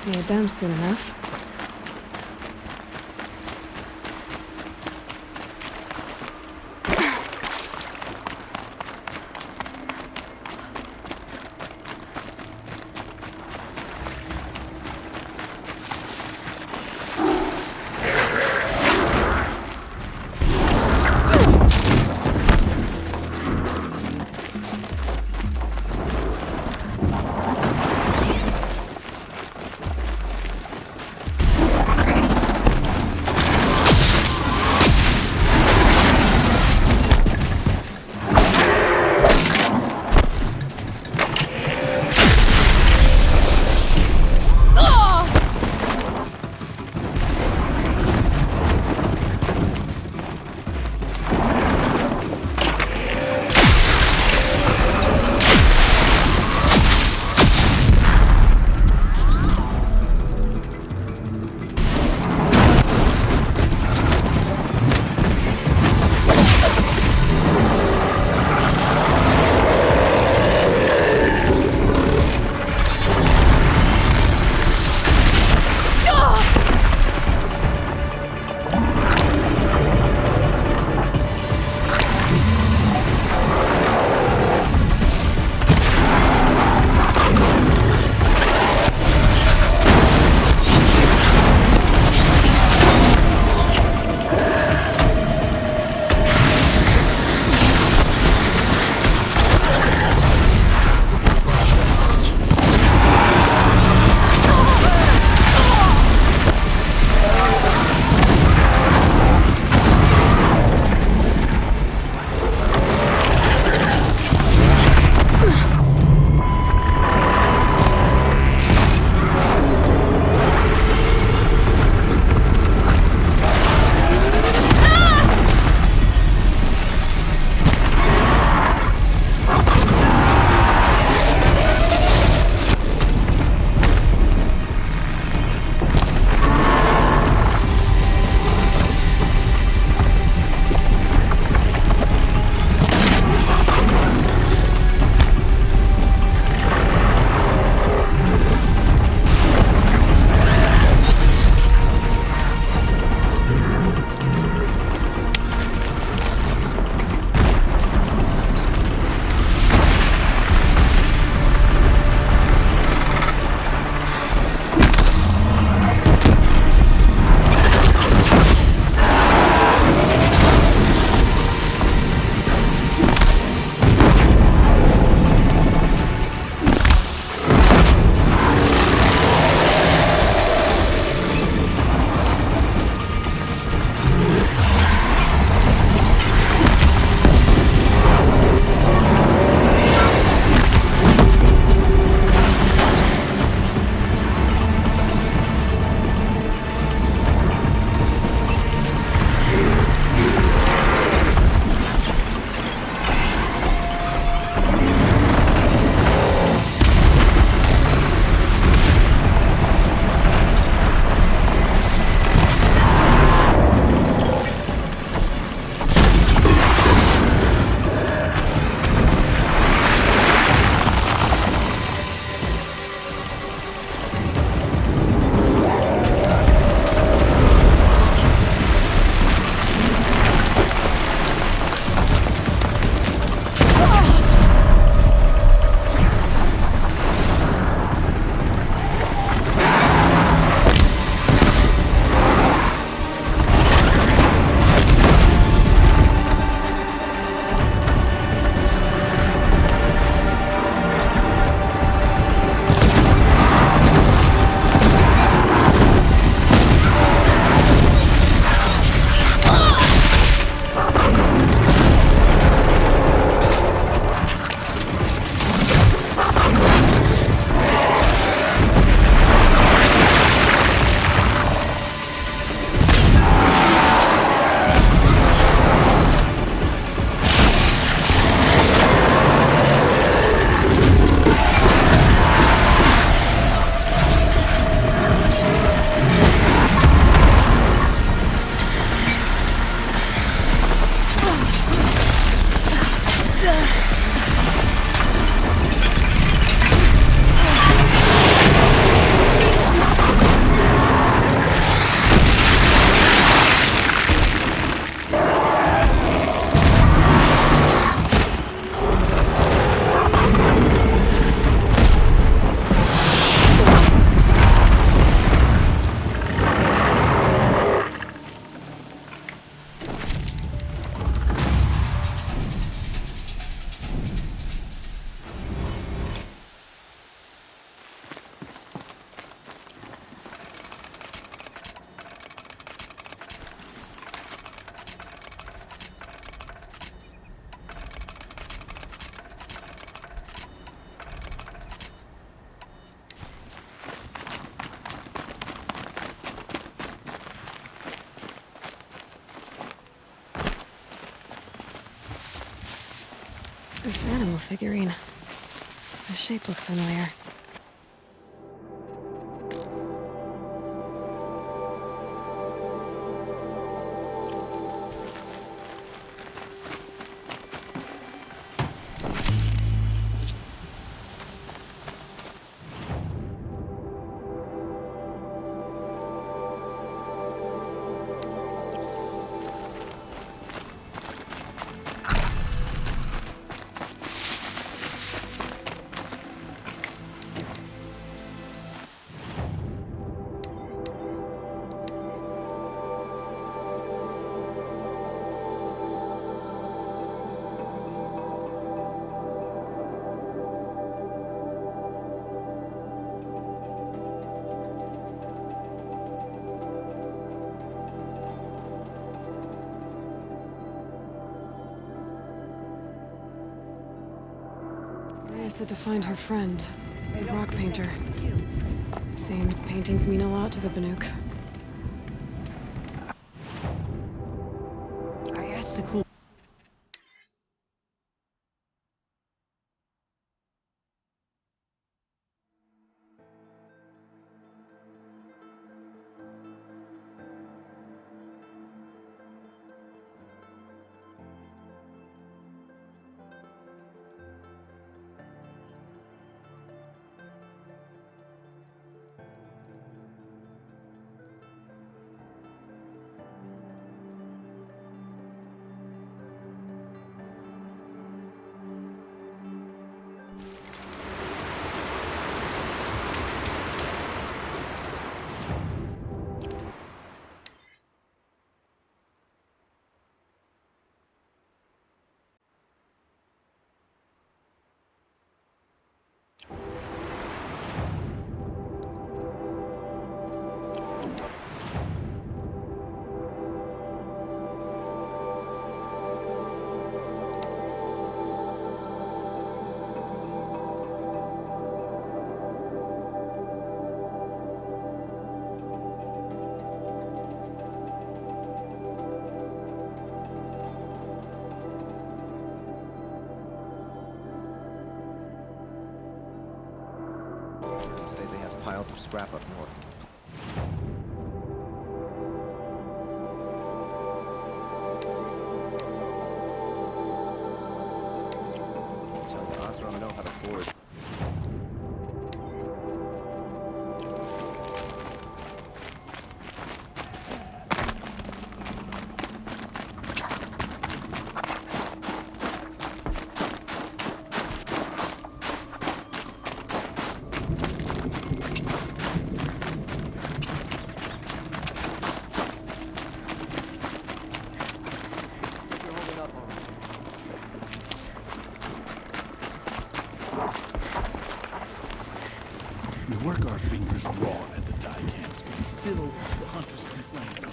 Need them soon enough. This animal figurine. The shape looks familiar. Said to find her friend, the rock painter. Seems paintings mean a lot to the Banuk. I asked Sekuli. Say they have piles of scrap up north. Tell the Osram know how to forge. We work our fingers raw at the dye camps, but still the hunters complain.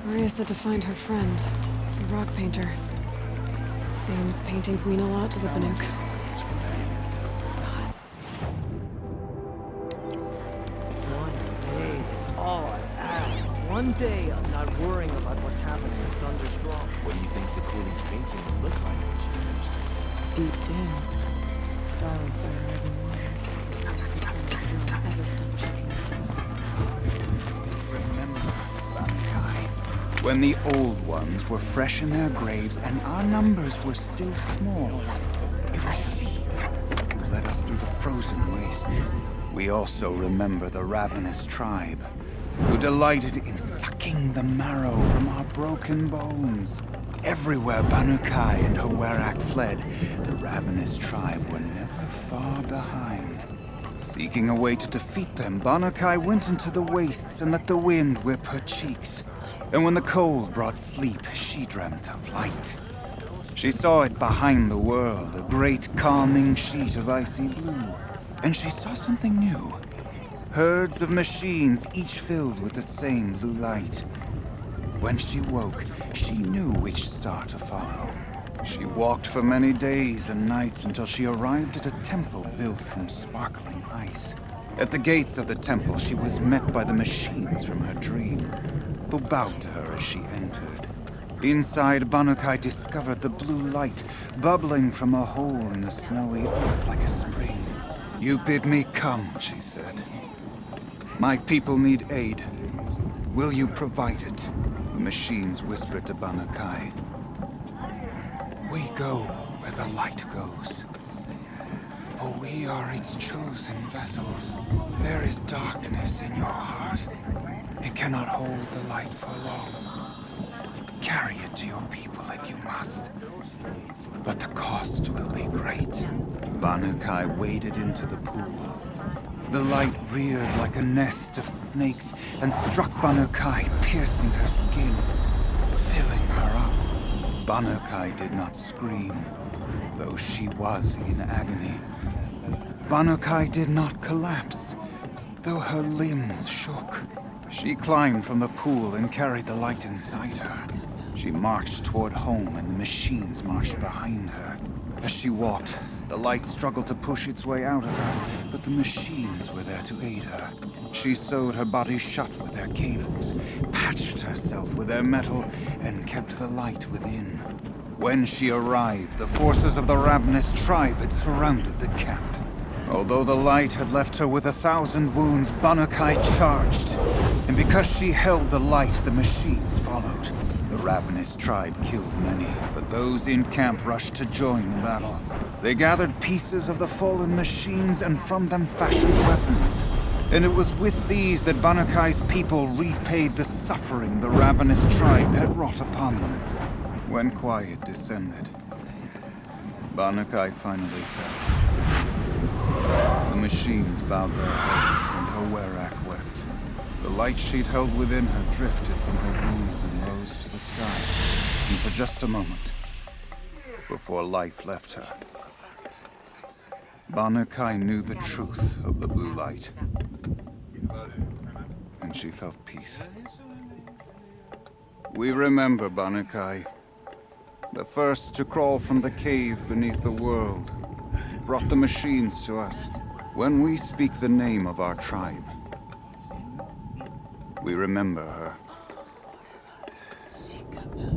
Maria said to find her friend, the rock painter. Seems paintings mean a lot to the Banuk. One day, that's all I ask. One day I'm not worrying about what's happening with Thunderstrong. What do you think Sekuli's painting will look like when she's finished? Deep down. Silenced by rising waters. Don't ever stop checking his phone. Remember, Banakai, when the old ones were fresh in their graves and our numbers were still small. It was she who led us through the frozen wastes. We also remember the ravenous tribe, who delighted in sucking the marrow from our broken bones. Everywhere Banukai and Howerak fled, the ravenous tribe were never far behind. Seeking a way to defeat them, Banukai went into the wastes and let the wind whip her cheeks. And when the cold brought sleep, she dreamt of light. She saw it behind the world, a great calming sheet of icy blue. And she saw something new. Herds of machines, each filled with the same blue light. When she woke, she knew which star to follow. She walked for many days and nights until she arrived at a temple built from sparkling ice. At the gates of the temple, she was met by the machines from her dream, who bowed to her as she entered. Inside, Banukai discovered the blue light bubbling from a hole in the snowy earth like a spring. "You bid me come," she said. "My people need aid. Will you provide it?" The machines whispered to Banukai. "We go where the light goes, for we are its chosen vessels. There is darkness in your heart. It cannot hold the light for long. Carry it to your people if you must, but the cost will be great." Banukai waded into the pool. The light reared like a nest of snakes and struck Banukai, piercing her skin, filling her up. Banukai did not scream, though she was in agony. Banukai did not collapse, though her limbs shook. She climbed from the pool and carried the light inside her. She marched toward home, and the machines marched behind her. As she walked, the light struggled to push its way out of her, but the machines were there to aid her. She sewed her body shut with their cables, patched herself with their metal, and kept the light within. When she arrived, the forces of the ravenous tribe had surrounded the camp. Although the light had left her with 1,000 wounds, Banukai charged. And because she held the light, the machines followed. The ravenous tribe killed many, but those in camp rushed to join the battle. They gathered pieces of the fallen machines and from them fashioned weapons. And it was with these that Banukai's people repaid the suffering the ravenous tribe had wrought upon them. When quiet descended, Banukai finally fell. The machines bowed their heads, and her werak wept. The light she'd held within her drifted from her wounds and rose to the sky, and for just a moment, before life left her, Banukai knew the truth of the blue light, and she felt peace. We remember Banukai, the first to crawl from the cave beneath the world, brought the machines to us. When we speak the name of our tribe, we remember her.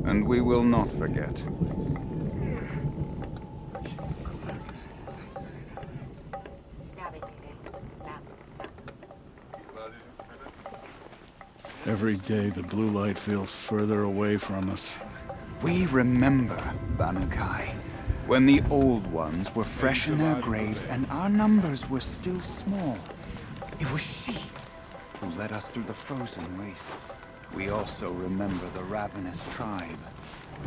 And we will not forget. Every day the blue light feels further away from us. We remember, Banukai, when the old ones were fresh in their graves and our numbers were still small. It was she who led us through the frozen wastes. We also remember the ravenous tribe,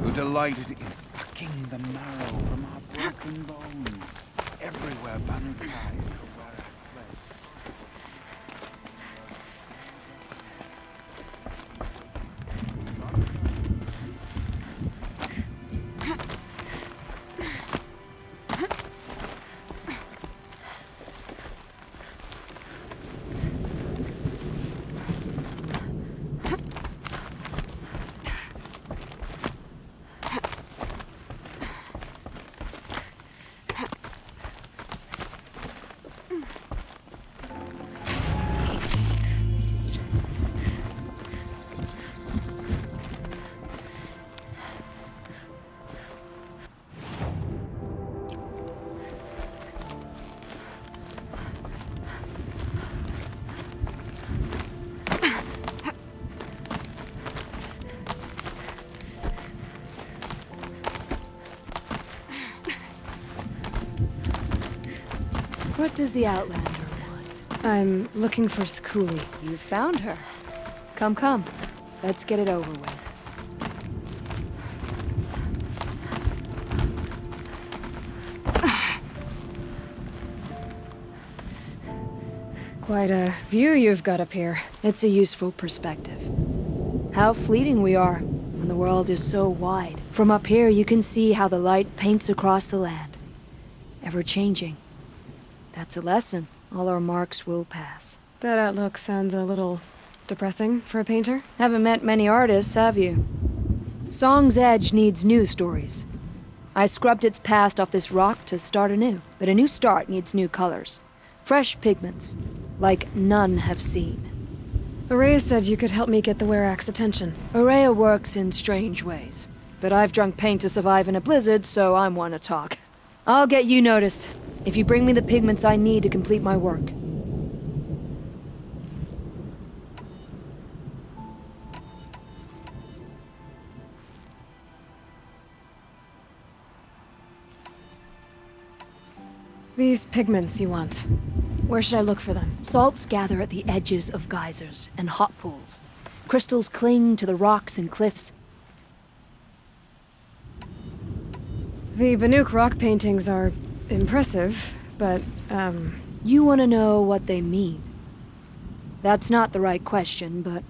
who delighted in sucking the marrow from our broken bones. Everywhere Banukai and her werak fled. What does the Outlander want? I'm looking for Sekuli. You found her. Come, come. Let's get it over with. Quite a view you've got up here. It's a useful perspective. How fleeting we are when the world is so wide. From up here, you can see how the light paints across the land. Ever changing. That's a lesson. All our marks will pass. That outlook sounds a little Depressing for a painter? Haven't met many artists, have you? Song's Edge needs new stories. I scrubbed its past off this rock to start anew, but a new start needs new colors. Fresh pigments, like none have seen. Araya said you could help me get the Werak's attention. Araya works in strange ways, but I've drunk paint to survive in a blizzard, so I'm one to talk. I'll get you noticed, if you bring me the pigments I need to complete my work. These pigments you want. Where should I look for them? Salts gather at the edges of geysers and hot pools. Crystals cling to the rocks and cliffs. The Banuk rock paintings are impressive, but, You want to know what they mean. That's not the right question, but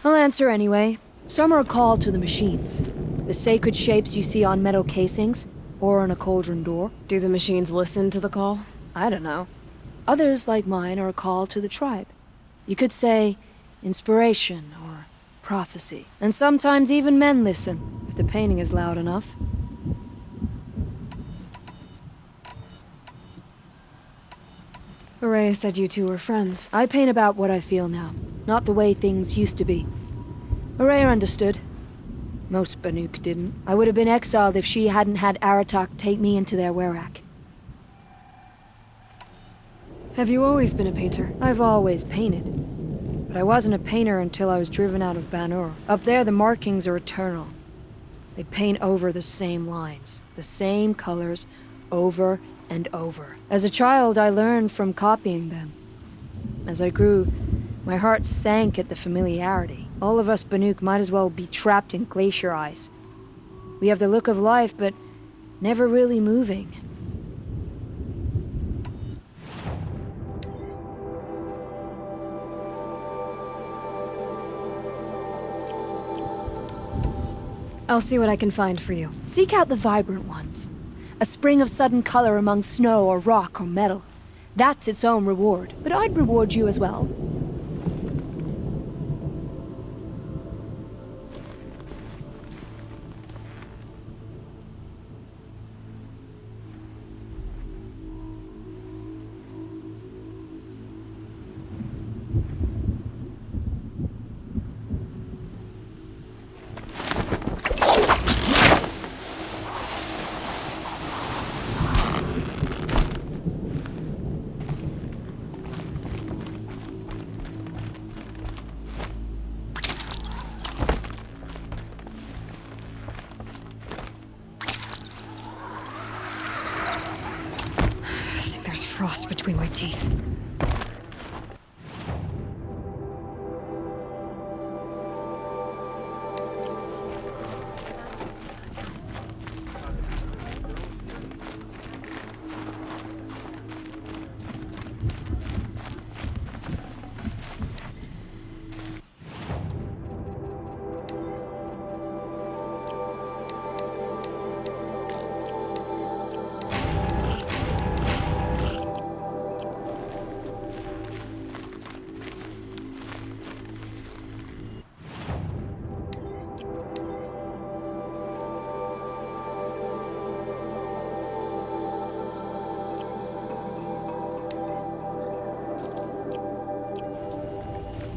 I'll answer anyway. Some are called to the machines. The sacred shapes you see on metal casings, or on a cauldron door. do the machines listen to the call? I don't know. Others, like mine, are called to the tribe. You could say inspiration or prophecy. And sometimes even men listen, if the painting is loud enough. Araya said you two were friends. I paint about what I feel now, not the way things used to be. Araya understood. Most Banuk didn't. I would have been exiled if she hadn't had Aratak take me into their Werak. Have you always been a painter? I've always painted. But I wasn't a painter until I was driven out of Banur. Up there, the markings are eternal. They paint over the same lines, the same colors, over and over. As a child, I learned from copying them. As I grew, my heart sank at the familiarity. All of us Banuk might as well be trapped in glacier ice. We have the look of life, but never really moving. I'll see what I can find for you. Seek out the vibrant ones. A spring of sudden color among snow or rock or metal. That's its own reward, but I'd reward you as well. There's frost between my teeth.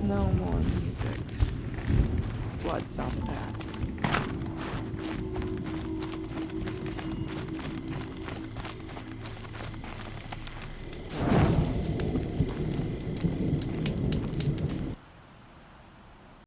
No more music. Blood's out of that.